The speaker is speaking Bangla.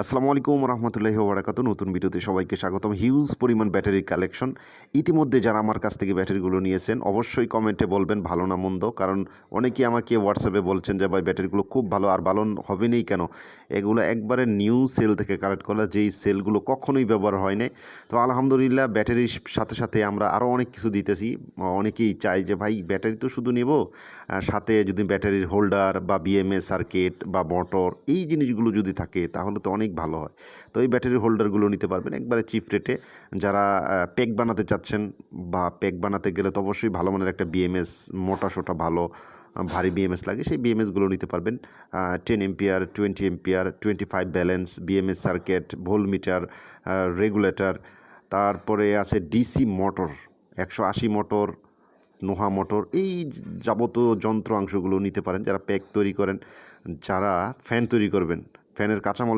আসসালামু আলাইকুম রহমতুল্লাহি ওবরাকাতু। নতুন ভিডিওতে সবাইকে স্বাগতম। হিউজ পরিমাণ ব্যাটারির কালেকশন। ইতিমধ্যে যারা আমার কাছ থেকে ব্যাটারিগুলো নিয়েছেন অবশ্যই কমেন্টে বলবেন ভালো না মন্দ, কারণ অনেকেই আমাকে হোয়াটসঅ্যাপে বলছেন যে ভাই ব্যাটারিগুলো খুব ভালো, আর ভালো হবে নেই কেন, এগুলো একবারে নিউ সেল থেকে কালেক্ট করা, যেই সেলগুলো কখনোই ব্যবহার হয় নাই। তো আলহামদুলিল্লাহ ব্যাটারির সাথে সাথে আমরা আরও অনেক কিছু দিতেছি। অনেকেই চায় যে ভাই ব্যাটারি তো শুধু নেব, সাথে যদি ব্যাটারির হোল্ডার বা বিএমএ সার্কিট বা মোটর এই জিনিসগুলো যদি থাকে তাহলে তো অনেক ভালো হয়। তো এই ব্যাটারি হোল্ডারগুলো নিতে পারবেন একবারে চিপ রেটে। যারা প্যাক বানাতে চাচ্ছেন, বা প্যাক বানাতে গেলে তো অবশ্যই ভালো মানের একটা বিএমএস, মোটা সোটা ভালো ভারী বিএমএস লাগে, সেই বিএমএসগুলো নিতে পারবেন। 10 ampere, 20 ampere, 25 balance, BMS circuit, voltmeter, regulator, তারপরে আছে DC motor, 180 motor, Noha motor, এই যাবতীয় যন্ত্রাংশগুলো নিতে পারেন। যারা প্যাক তৈরি করেন, যারা ফ্যান তৈরি করবেন, ফ্যানের কাঁচামাল